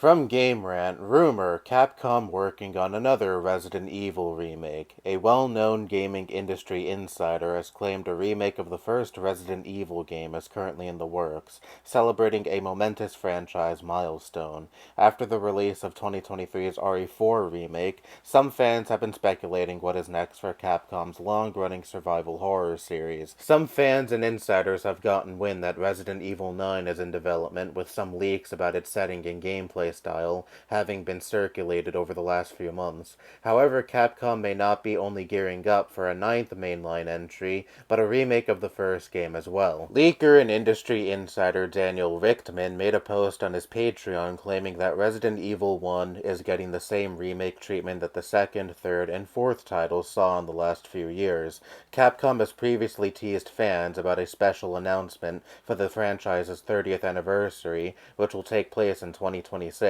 From Game Rant, rumor, Capcom working on another Resident Evil remake. A well-known gaming industry insider has claimed a remake of the first Resident Evil game is currently in the works, celebrating a momentous franchise milestone. After the release of 2023's RE4 remake, some fans have been speculating what is next for Capcom's long-running survival horror series. Some fans and insiders have gotten wind that Resident Evil 9 is in development, with some leaks about its setting and gameplay style having been circulated over the last few months. However, Capcom may not be only gearing up for a ninth mainline entry, but a remake of the first game as well. Leaker and industry insider Daniel Richtman made a post on his Patreon claiming that Resident Evil 1 is getting the same remake treatment that the second, third, and fourth titles saw in the last few years. Capcom has previously teased fans about a special announcement for the franchise's 30th anniversary, which will take place in 2026,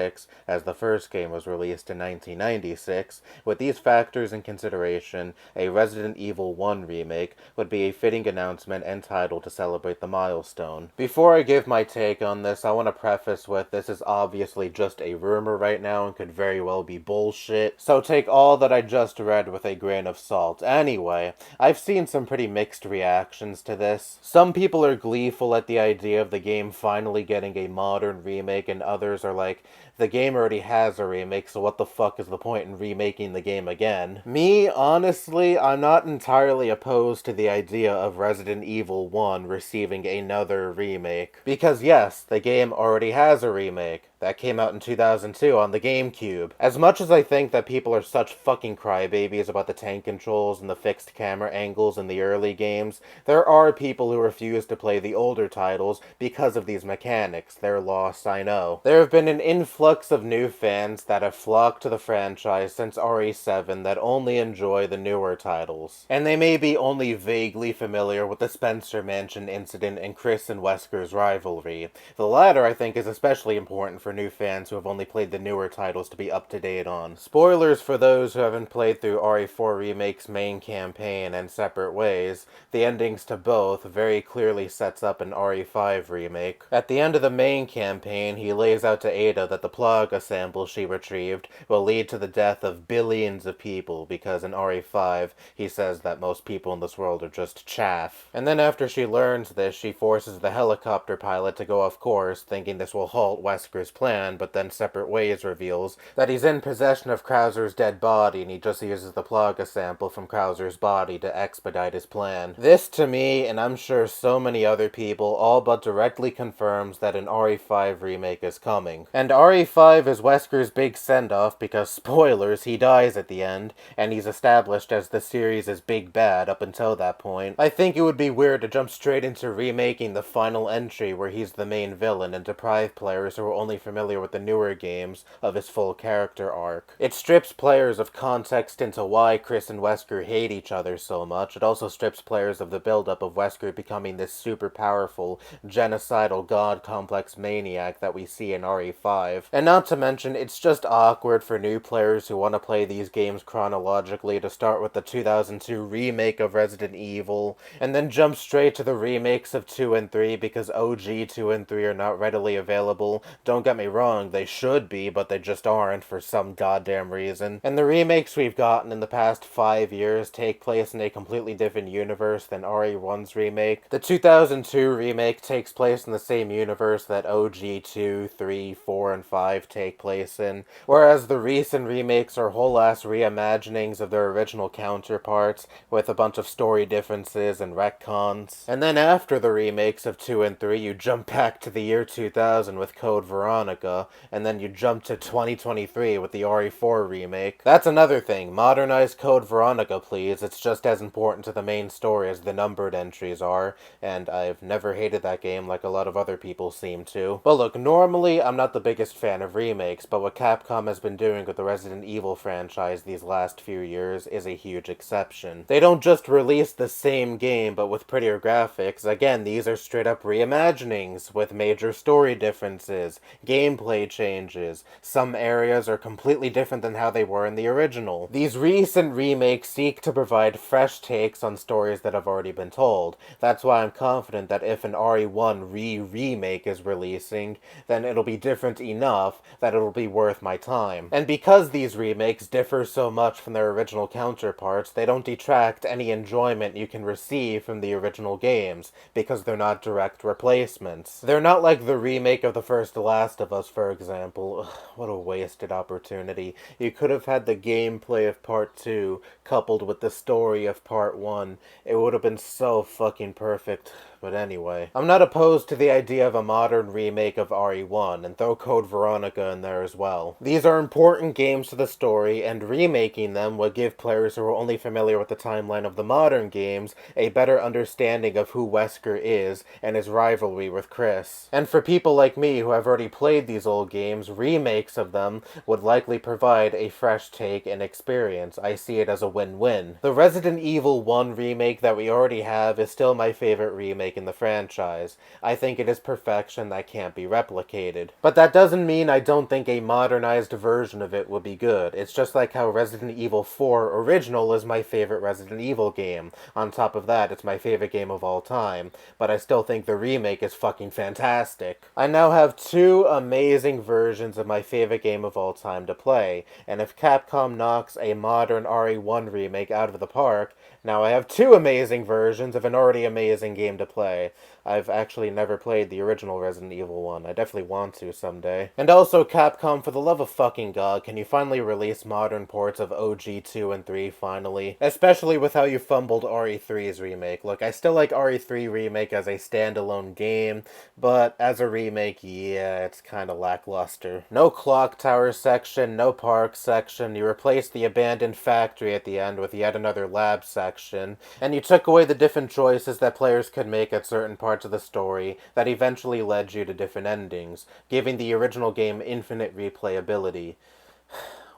as the first game was released in 1996. With these factors in consideration, a Resident Evil 1 remake would be a fitting announcement and title to celebrate the milestone. Before I give my take on this, I want to preface with this is obviously just a rumor right now and could very well be bullshit, so take all that I just read with a grain of salt. Anyway, I've seen some pretty mixed reactions to this. Some people are gleeful at the idea of the game finally getting a modern remake, and others are like, the game already has a remake, so what the fuck is the point in remaking the game again? Me, honestly, I'm not entirely opposed to the idea of Resident Evil 1 receiving another remake. Because yes, the game already has a remake. That came out in 2002 on the GameCube. As much as I think that people are such fucking crybabies about the tank controls and the fixed camera angles in the early games, there are people who refuse to play the older titles because of these mechanics. They're lost, I know. There have been an influx of new fans that have flocked to the franchise since RE7 that only enjoy the newer titles. And they may be only vaguely familiar with the Spencer Mansion incident and Chris and Wesker's rivalry. The latter, I think, is especially important for new fans who have only played the newer titles to be up to date on. Spoilers for those who haven't played through RE4 Remake's main campaign and Separate Ways, the endings to both very clearly sets up an RE5 remake. At the end of the main campaign, he lays out to Ada that the Plaga sample she retrieved will lead to the death of billions of people, because in RE5, he says that most people in this world are just chaff. And then after she learns this, she forces the helicopter pilot to go off course, thinking this will halt Wesker's plan, but then Separate Ways reveals that he's in possession of Krauser's dead body and he just uses the Plaga sample from Krauser's body to expedite his plan. This, to me, and I'm sure so many other people, all but directly confirms that an RE5 remake is coming. And RE5 is Wesker's big send-off because, spoilers, he dies at the end, and he's established as the series' big bad up until that point. I think it would be weird to jump straight into remaking the final entry where he's the main villain and deprive players who are only familiar with the newer games of his full character arc. It strips players of context into why Chris and Wesker hate each other so much. It also strips players of the buildup of Wesker becoming this super powerful, genocidal god complex maniac that we see in RE5. And not to mention, it's just awkward for new players who want to play these games chronologically to start with the 2002 remake of Resident Evil, and then jump straight to the remakes of 2 and 3 because OG 2 and 3 are not readily available. Don't get me wrong, they should be, but they just aren't for some goddamn reason. And the remakes we've gotten in the past 5 years take place in a completely different universe than RE1's remake. The 2002 remake takes place in the same universe that OG 2, 3, 4, and 5 take place in, whereas the recent remakes are whole-ass reimaginings of their original counterparts with a bunch of story differences and retcons. And then after the remakes of 2 and 3, you jump back to the year 2000 with Code Veronica, and then you jump to 2023 with the RE4 remake. That's another thing. Modernize Code Veronica, please. It's just as important to the main story as the numbered entries are, and I've never hated that game like a lot of other people seem to. But look, normally I'm not the biggest fan of remakes, but what Capcom has been doing with the Resident Evil franchise these last few years is a huge exception. They don't just release the same game, but with prettier graphics. Again, these are straight up reimaginings with major story differences, gameplay changes. Some areas are completely different than how they were in the original. These recent remakes seek to provide fresh takes on stories that have already been told. That's why I'm confident that if an RE1 remake is releasing, then it'll be different enough that it'll be worth my time. And because these remakes differ so much from their original counterparts, they don't detract any enjoyment you can receive from the original games, because they're not direct replacements. They're not like the remake of the first Last of Us, for example. Ugh, what a wasted opportunity. You could have had the gameplay of Part 2 coupled with the story of Part 1. It would have been so fucking perfect. But anyway, I'm not opposed to the idea of a modern remake of RE1, and throw Code Veronica in there as well. These are important games to the story, and remaking them would give players who are only familiar with the timeline of the modern games a better understanding of who Wesker is and his rivalry with Chris. And for people like me who have already played these old games, remakes of them would likely provide a fresh take and experience. I see it as a win-win. The Resident Evil 1 remake that we already have is still my favorite remake in the franchise. I think it is perfection that can't be replicated. But that doesn't mean I don't think a modernized version of it would be good. It's just like how Resident Evil 4 Original is my favorite Resident Evil game. On top of that, it's my favorite game of all time. But I still think the remake is fucking fantastic. I now have two amazing versions of my favorite game of all time to play, and if Capcom knocks a modern RE1 remake out of the park, now I have two amazing versions of an already amazing game to play. I've actually never played the original Resident Evil 1. I definitely want to someday. And also, Capcom, for the love of fucking God, can you finally release modern ports of OG 2 and 3 finally? Especially with how you fumbled RE3's remake. Look, I still like RE3 Remake as a standalone game, but as a remake, yeah, it's kinda lackluster. No clock tower section, no park section, you replaced the abandoned factory at the end with yet another lab section, and you took away the different choices that players could make at certain parts of the story that eventually led you to different endings, giving the original game infinite replayability.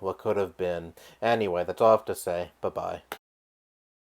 What could have been. Anyway, that's all I have to say. Bye-bye.